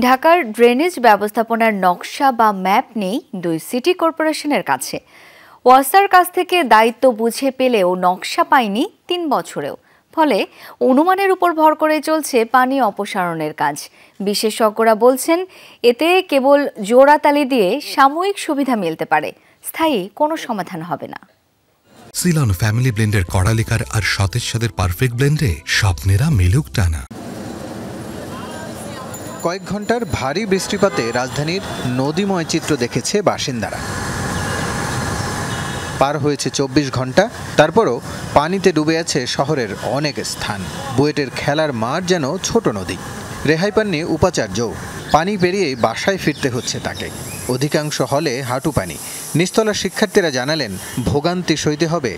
ঢাকার ড্রেনেজ ব্যবস্থাপনার নকশা বা ম্যাপ নেই দুই সিটি কর্পোরেশনের কাছে। ওয়াসার কাছ থেকে দায়িত্ব বুঝে পেলেও নকশা পায়নি ৩ বছরেও। ফলে অনুমানের উপর ভর করে চলছে পানি অপসারণের কাজ। বিশেষজ্ঞরা বলছেন, এতে কেবল জোড়াতালি দিয়ে সাময়িক সুবিধা মিলতে পারে, স্থায়ী কোনো সমাধান হবে না। সিলন ফ্যামিলি ব্লেন্ডের কড়ালিকার আর সতেজ স্বাদের পারফেক্ট ব্লেন্ডে স্বপ্নেরা মিলুক টানা। কয়েক ঘন্টার ভারী বৃষ্টিপাতে রাজধানীর নদীময় চিত্র দেখেছে বাসিন্দারা। পার হয়েছে ২৪ ঘন্টা, তারপরও পানিতে ডুবে আছে শহরের অনেক স্থান। বুয়েটের খেলার মাঠ যেন ছোট নদী। রেহাই পাননি উপাচার্য, পানি পেরিয়েই বাসায় ফিরতে হচ্ছে তাকে। অধিকাংশ হলে হাঁটু পানি। নিচতলা শিক্ষার্থীরা জানালেন, ভোগান্তি সইতে হবে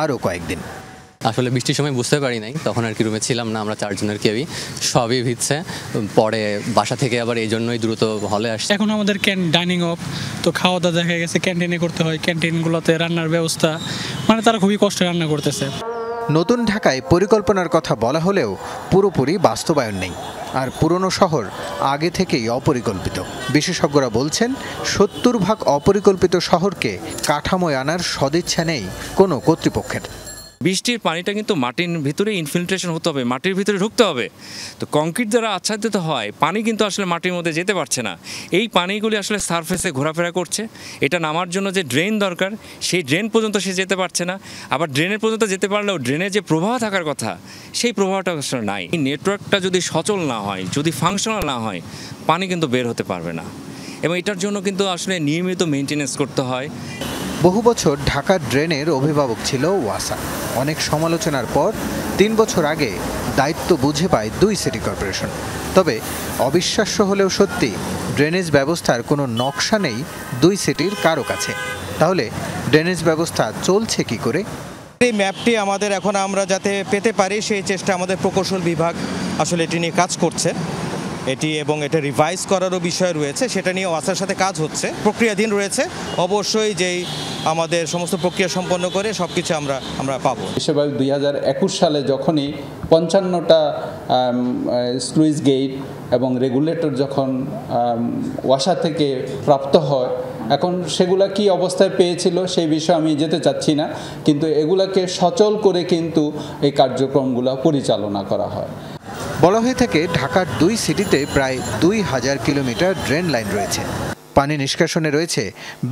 আরও কয়েকদিন। আসলে বৃষ্টির সময় বুঝতে পারি নাই, তখন আর কি রুমে ছিলাম না, আমরা চারজনের কেউই, সবই ভিজছে। পরে বাসা থেকে আবার এই জন্যই দ্রুত হলে আসছে। এখন আমাদের ডাইনিং অফ, তো খাওয়া দাওয়া দেখা গেছে ক্যান্টিনে করতে হয়। ক্যান্টিনগুলোতে রান্নার ব্যবস্থা, মানে তারা খুবই কষ্টে রান্না করতেছে। নতুন ঢাকায় পরিকল্পনার কথা বলা হলেও পুরোপুরি বাস্তবায়ন নেই। আর পুরনো শহর আগে থেকেই অপরিকল্পিত। বিশেষজ্ঞরা বলছেন, ৭০% অপরিকল্পিত শহরকে কাঠামোয় আনার সদিচ্ছা নেই কোনো কর্তৃপক্ষের। বৃষ্টির পানিটা কিন্তু মাটির ভিতরে ইনফিল্ট্রেশন হতে হবে, মাটির ভিতরে ঢুকতে হবে। তো কংক্রিট দ্বারা আচ্ছাদিত হয়, পানি কিন্তু আসলে মাটির মধ্যে যেতে পারছে না। এই পানিগুলি আসলে সারফেসে ঘোরাফেরা করছে। এটা নামার জন্য যে ড্রেন দরকার, সেই ড্রেন পর্যন্ত সে যেতে পারছে না। আবার ড্রেনের পর্যন্ত যেতে পারলেও ড্রেনে যে প্রবাহ থাকার কথা, সেই প্রবাহটা আসলে নাই। এই নেটওয়ার্কটা যদি সচল না হয়, যদি ফাংশনাল না হয়, পানি কিন্তু বের হতে পারবে না। এবং এটার জন্য কিন্তু আসলে নিয়মিত মেনটেনেন্স করতে হয়। বহু বছর ঢাকার ড্রেনের অভিভাবক ছিল ওয়াসা। অনেক সমালোচনার পর ৩ বছর আগে দায়িত্ব বুঝে পায় দুই সিটি কর্পোরেশন। তবে অবিশ্বাস্য হলেও সত্যি, ড্রেনেজ ব্যবস্থার কোনো নকশা নেই দুই সিটির কারো কাছে। তাহলে ড্রেনেজ ব্যবস্থা চলছে কি করে? এই ম্যাপটি আমাদের এখন আমরা যাতে পেতে পারি, সেই চেষ্টা আমাদের প্রকৌশল বিভাগ আসলে এটি নিয়ে কাজ করছে। এবং এটা রিভাইজ করারও বিষয় রয়েছে, সেটা নিয়ে ওয়াসার সাথে কাজ হচ্ছে, প্রক্রিয়াধীন রয়েছে। অবশ্যই যেই আমাদের সমস্ত প্রক্রিয়া সম্পন্ন করে সব কিছু আমরা পাবো। বিশ্বব্যাপী ২০২১ সালে যখনই ৫৫টা স্লুইস গেট এবং রেগুলেটর যখন ওয়াসা থেকে প্রাপ্ত হয়, এখন সেগুলা কি অবস্থায় পেয়েছিল সেই বিষয়ে আমি যেতে চাচ্ছি না, কিন্তু এগুলাকে সচল করে কিন্তু এই কার্যক্রমগুলো পরিচালনা করা হয়। বলা হয়ে থাকে, ঢাকার দুই সিটিতে প্রায় ২০০০ কিলোমিটার ড্রেন লাইন রয়েছে। পানি নিষ্কাশনে রয়েছে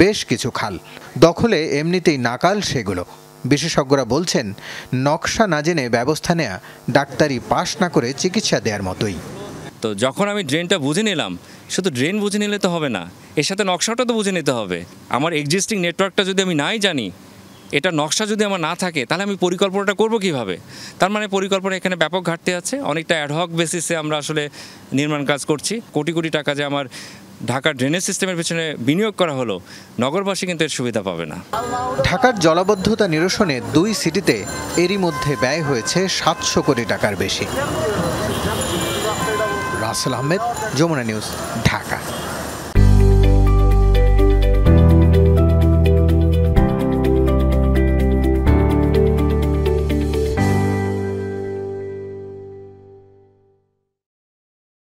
বেশ কিছু খাল। দখলে এমনিতেই নাকাল সেগুলো। বিশেষজ্ঞরা বলছেন, নকশা না জেনে ব্যবস্থা নেওয়া ডাক্তারি পাশ না করে চিকিৎসা দেওয়ার মতোই। তো যখন আমি ড্রেনটা বুঝে নিলাম, শুধু ড্রেন বুঝে নিলে তো হবে না, এর সাথে নকশাটা তো বুঝে নিতে হবে। আমার এক্সিস্টিং নেটওয়ার্কটা যদি আমি নাই জানি, এটা নকশা যদি আমার না থাকে, তাহলে আমি পরিকল্পনাটা করব কিভাবে? তার মানে পরিকল্পনা এখানে ব্যাপক ঘাটতি আছে। অনেকটা অ্যাডহক বেসিসে আমরা আসলে নির্মাণ কাজ করছি। কোটি কোটি টাকা যে আমার ঢাকার ড্রেনেজ সিস্টেমের পেছনে বিনিয়োগ করা হলো, নগরবাসী কিন্তু এর সুবিধা পাবে না। ঢাকার জলাবদ্ধতা নিরসনে দুই সিটিতে এরই মধ্যে ব্যয় হয়েছে ৭০০ কোটি টাকার বেশি। রাসেল আহমেদ, যমুনা নিউজ, ঢাকা।